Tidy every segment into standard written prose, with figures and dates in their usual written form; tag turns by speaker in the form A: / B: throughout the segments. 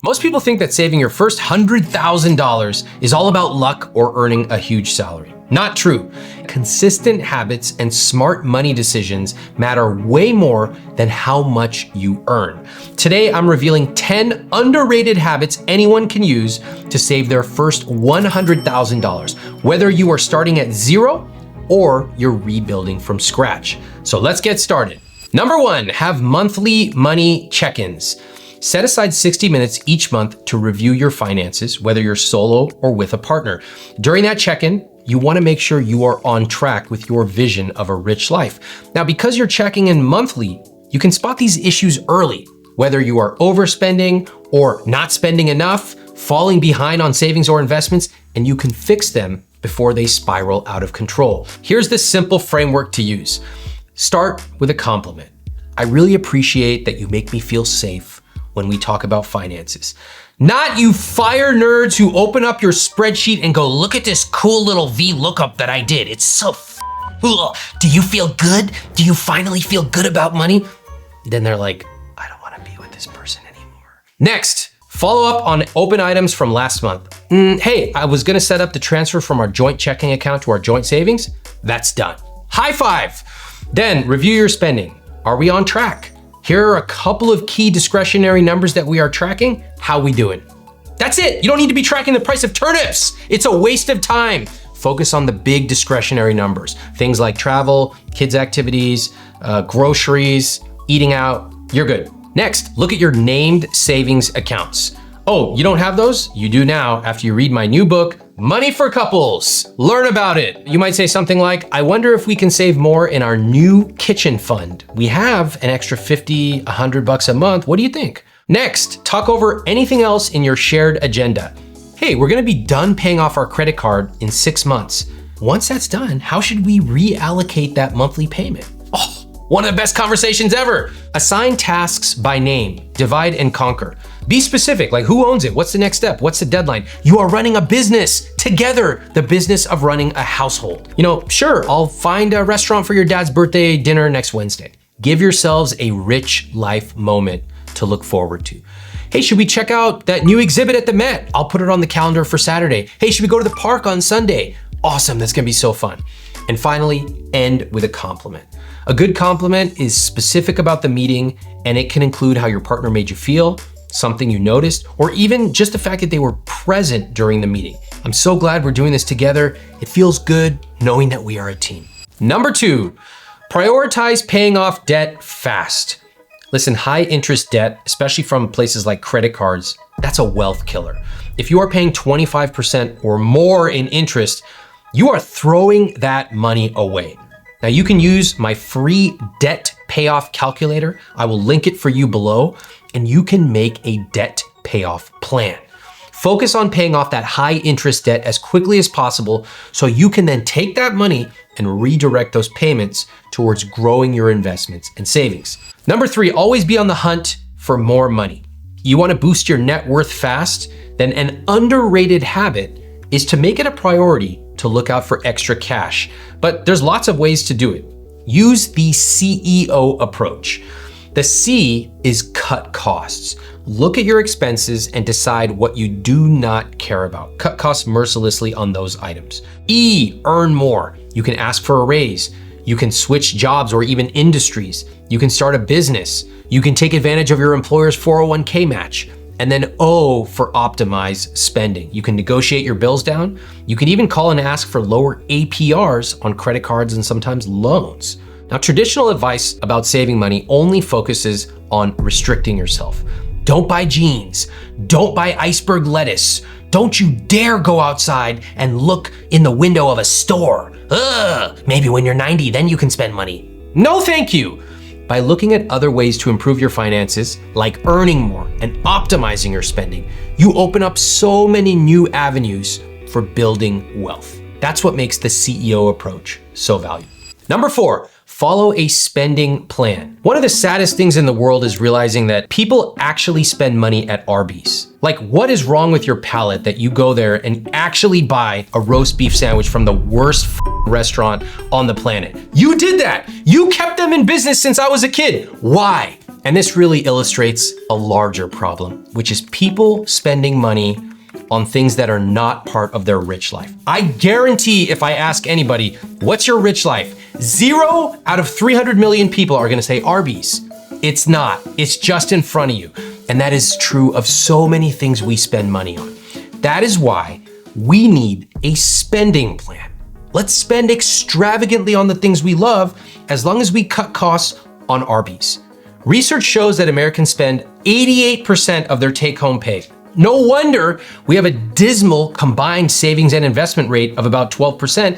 A: Most people think that saving your first $100,000 is all about luck or earning a huge salary. Not true. Consistent habits and smart money decisions matter way more than how much you earn. Today, I'm revealing 10 underrated habits anyone can use to save their first $100,000, whether you are starting at zero or you're rebuilding from scratch. So let's get started. Number 1, have monthly money check-ins. Set aside 60 minutes each month to review your finances, whether you're solo or with a partner. During that check-in, you want to make sure you are on track with your vision of a rich life. Now, because you're checking in monthly, you can spot these issues early, whether you are overspending or not spending enough, falling behind on savings or investments, and you can fix them before they spiral out of control. Here's the simple framework to use. Start with a compliment. I really appreciate that you make me feel safe when we talk about finances. Not you fire nerds who open up your spreadsheet and go, look at this cool little VLOOKUP that I did. It's so do you feel good? Do you finally feel good about money? Then they're like, I don't want to be with this person anymore. Next, follow up on open items from last month. Hey, I was gonna set up the transfer from our joint checking account to our joint savings. That's done. High five. Then review your spending. Are we on track? Here are a couple of key discretionary numbers that we are tracking. How we doing? That's it. You don't need to be tracking the price of turnips. It's a waste of time. Focus on the big discretionary numbers. Things like travel, kids' activities, groceries, eating out. You're good. Next, look at your named savings accounts. Oh, you don't have those? You do now after you read my new book, Money for Couples. Learn about it. You might say something like, I wonder if we can save more in our new kitchen fund. We have an extra $50, $100 a month. What do you think? Next, talk over anything else in your shared agenda. Hey, we're gonna be done paying off our credit card in 6 months. Once that's done, how should we reallocate that monthly payment? Oh, one of the best conversations ever. Assign tasks by name, divide and conquer. Be specific, like who owns it? What's the next step? What's the deadline? You are running a business together, the business of running a household. Sure, I'll find a restaurant for your dad's birthday dinner next Wednesday. Give yourselves a rich life moment to look forward to. Hey, should we check out that new exhibit at the Met? I'll put it on the calendar for Saturday. Hey, should we go to the park on Sunday? Awesome, that's gonna be so fun. And finally, end with a compliment. A good compliment is specific about the meeting, and it can include how your partner made you feel, something you noticed, or even just the fact that they were present during the meeting. I'm so glad we're doing this together. It feels good knowing that we are a team. Number 2, prioritize paying off debt fast. Listen, high interest debt, especially from places like credit cards, that's a wealth killer. If you are paying 25% or more in interest, you are throwing that money away. Now you can use my free debt payoff calculator. I will link it for you below, and you can make a debt payoff plan. Focus on paying off that high interest debt as quickly as possible so you can then take that money and redirect those payments towards growing your investments and savings. Number 3, always be on the hunt for more money. You want to boost your net worth fast? Then an underrated habit is to make it a priority to look out for extra cash. But there's lots of ways to do it. Use the CEO approach. The C is cut costs. Look at your expenses and decide what you do not care about. Cut costs mercilessly on those items. E, earn more. You can ask for a raise. You can switch jobs or even industries. You can start a business. You can take advantage of your employer's 401k match. And then O for optimize spending. You can negotiate your bills down. You can even call and ask for lower APRs on credit cards and sometimes loans. Now, traditional advice about saving money only focuses on restricting yourself. Don't buy jeans. Don't buy iceberg lettuce. Don't you dare go outside and look in the window of a store. Maybe when you're 90, then you can spend money. No, thank you. By looking at other ways to improve your finances, like earning more and optimizing your spending, you open up so many new avenues for building wealth. That's what makes the CEO approach so valuable. Number 4, follow a spending plan. One of the saddest things in the world is realizing that people actually spend money at Arby's. Like, what is wrong with your palate that you go there and actually buy a roast beef sandwich from the worst restaurant on the planet? You did that. You kept them in business since I was a kid. Why? And this really illustrates a larger problem, which is people spending money on things that are not part of their rich life. I guarantee if I ask anybody, what's your rich life? 0 out of 300 million people are gonna say Arby's. It's not, it's just in front of you. And that is true of so many things we spend money on. That is why we need a spending plan. Let's spend extravagantly on the things we love as long as we cut costs on Arby's. Research shows that Americans spend 88% of their take-home pay. No wonder we have a dismal combined savings and investment rate of about 12%,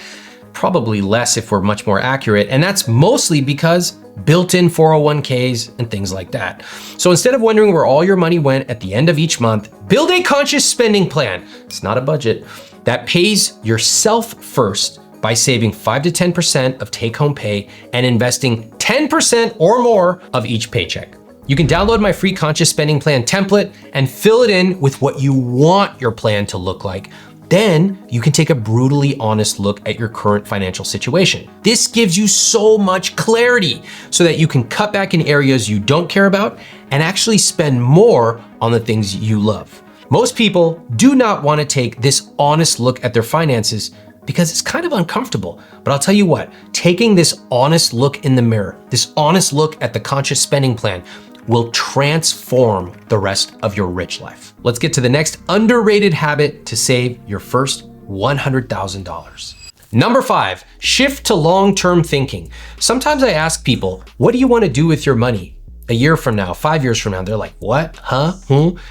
A: probably less if we're much more accurate, and that's mostly because built-in 401ks and things like that. So instead of wondering where all your money went at the end of each month, build a conscious spending plan. It's not a budget that pays yourself first by saving 5 to 10% of take-home pay and investing 10% or more of each paycheck. You can download my free conscious spending plan template and fill it in with what you want your plan to look like. Then you can take a brutally honest look at your current financial situation. This gives you so much clarity so that you can cut back in areas you don't care about and actually spend more on the things you love. Most people do not want to take this honest look at their finances because it's kind of uncomfortable. But I'll tell you what, taking this honest look in the mirror, this honest look at the conscious spending plan will transform the rest of your rich life. Let's get to the next underrated habit to save your first $100,000. Number 5, shift to long-term thinking. Sometimes I ask people, what do you want to do with your money? A year from now, 5 years from now, they're like, what? Huh?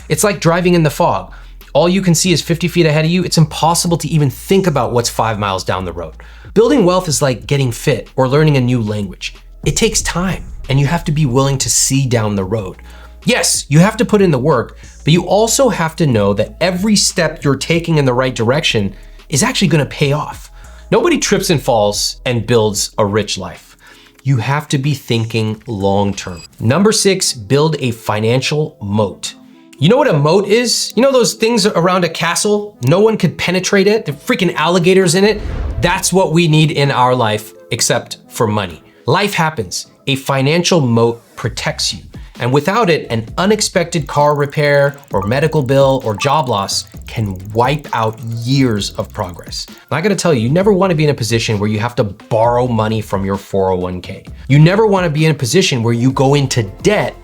A: It's like driving in the fog. All you can see is 50 feet ahead of you. It's impossible to even think about what's 5 miles down the road. Building wealth is like getting fit or learning a new language. It takes time, and you have to be willing to see down the road. Yes, you have to put in the work, but you also have to know that every step you're taking in the right direction is actually gonna pay off. Nobody trips and falls and builds a rich life. You have to be thinking long-term. Number 6, build a financial moat. You know what a moat is? You know those things around a castle? No one could penetrate it, the freaking alligators in it? That's what we need in our life, except for money. Life happens. A financial moat protects you. And without it, an unexpected car repair or medical bill or job loss can wipe out years of progress. And I gotta tell you, you never wanna be in a position where you have to borrow money from your 401k. You never wanna be in a position where you go into debt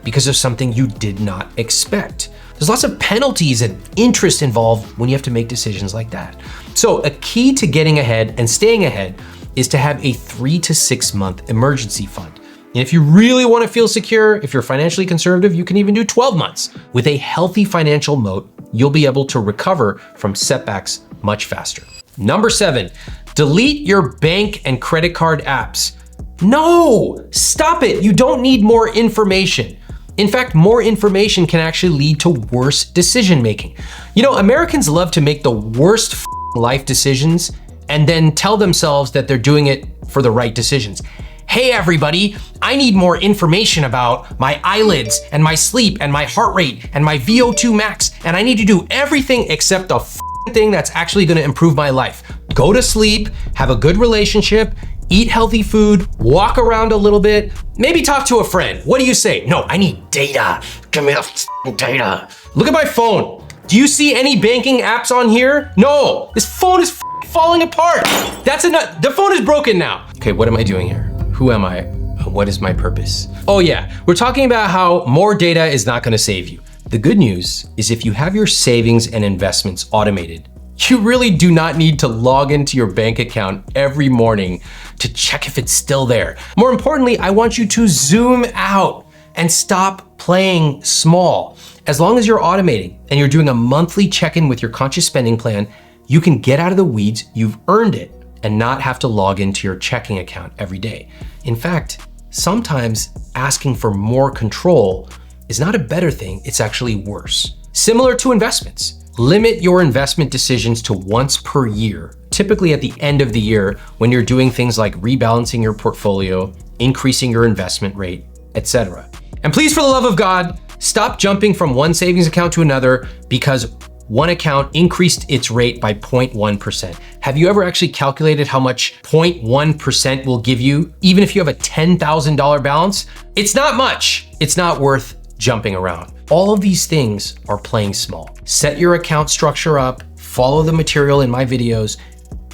A: because of something you did not expect. There's lots of penalties and interest involved when you have to make decisions like that. So a key to getting ahead and staying ahead is to have a 3 to 6 month emergency fund. And if you really want to feel secure, if you're financially conservative, you can even do 12 months. With a healthy financial moat, you'll be able to recover from setbacks much faster. Number 7, delete your bank and credit card apps. No, stop it. You don't need more information. In fact, more information can actually lead to worse decision making. You know, Americans love to make the worst life decisions and then tell themselves that they're doing it for the right decisions. Hey everybody, I need more information about my eyelids and my sleep and my heart rate and my VO2 max, and I need to do everything except the thing that's actually gonna improve my life. Go to sleep, have a good relationship, eat healthy food, walk around a little bit, maybe talk to a friend. What do you say? No, I need data. Give me the data. Look at my phone. Do you see any banking apps on here? No, this phone is falling apart. That's enough. The phone is broken now. Okay, what am I doing here? Who am I? What is my purpose? Oh yeah, we're talking about how more data is not gonna save you. The good news is if you have your savings and investments automated, you really do not need to log into your bank account every morning to check if it's still there. More importantly, I want you to zoom out and stop playing small. As long as you're automating and you're doing a monthly check-in with your conscious spending plan, you can get out of the weeds, you've earned it, and not have to log into your checking account every day. In fact, sometimes asking for more control is not a better thing, it's actually worse. Similar to investments. Limit your investment decisions to once per year, typically at the end of the year when you're doing things like rebalancing your portfolio, increasing your investment rate, etc. And please, for the love of God, stop jumping from one savings account to another because one account increased its rate by 0.1%. Have you ever actually calculated how much 0.1% will give you, even if you have a $10,000 balance? It's not much. It's not worth jumping around. All of these things are playing small. Set your account structure up, follow the material in my videos,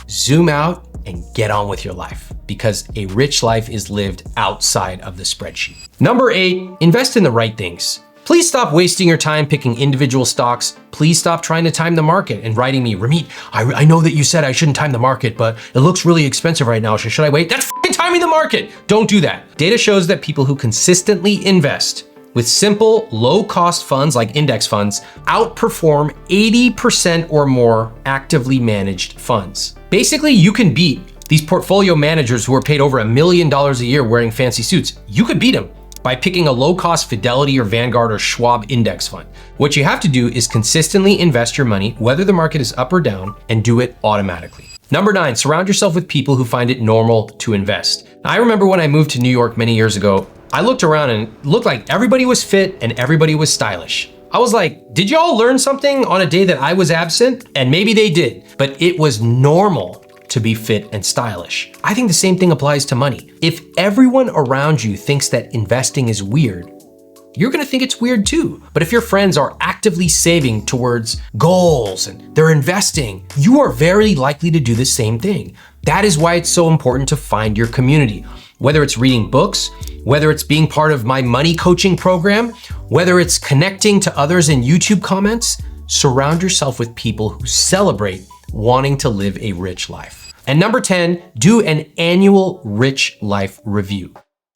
A: zoom out, and get on with your life, because a rich life is lived outside of the spreadsheet. Number 8, invest in the right things. Please stop wasting your time picking individual stocks. Please stop trying to time the market and writing me, Ramit, I know that you said I shouldn't time the market, but it looks really expensive right now. Should I wait? That's f***ing timing the market. Don't do that. Data shows that people who consistently invest with simple, low-cost funds like index funds outperform 80% or more actively managed funds. Basically, you can beat these portfolio managers who are paid over $1 million a year wearing fancy suits. You could beat them by picking a low-cost Fidelity or Vanguard or Schwab index fund. What you have to do is consistently invest your money, whether the market is up or down, and do it automatically. Number 9, surround yourself with people who find it normal to invest. Now, I remember when I moved to New York many years ago, I looked around and it looked like everybody was fit and everybody was stylish. I was like, did y'all learn something on a day that I was absent? And maybe they did, but it was normal to be fit and stylish. I think the same thing applies to money. If everyone around you thinks that investing is weird, you're gonna think it's weird too. But if your friends are actively saving towards goals and they're investing, you are very likely to do the same thing. That is why it's so important to find your community. Whether it's reading books, whether it's being part of my money coaching program, whether it's connecting to others in YouTube comments, surround yourself with people who celebrate wanting to live a rich life. And number 10, do an annual rich life review.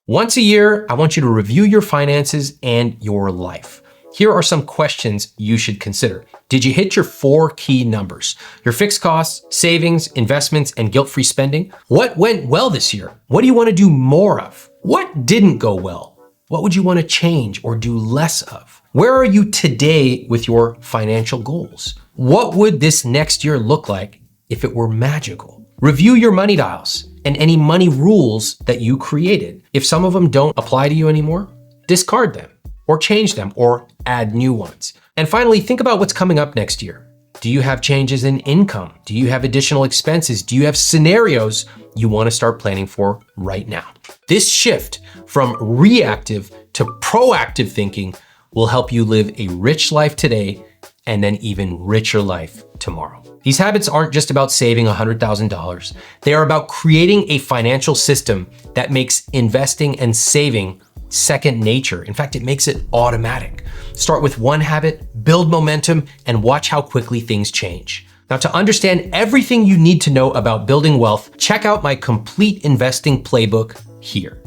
A: Once a year, I want you to review your finances and your life. Here are some questions you should consider. Did you hit your 4 key numbers? Your fixed costs, savings, investments, and guilt-free spending? What went well this year? What do you want to do more of? What didn't go well? What would you want to change or do less of? Where are you today with your financial goals? What would this next year look like if it were magical? Review your money dials and any money rules that you created. If some of them don't apply to you anymore, discard them or change them or add new ones. And finally, think about what's coming up next year. Do you have changes in income? Do you have additional expenses? Do you have scenarios you want to start planning for right now? This shift from reactive to proactive thinking will help you live a rich life today and an even richer life tomorrow. These habits aren't just about saving $100,000. They are about creating a financial system that makes investing and saving second nature. In fact, it makes it automatic. Start with one habit, build momentum, and watch how quickly things change. Now, to understand everything you need to know about building wealth, check out my complete investing playbook here.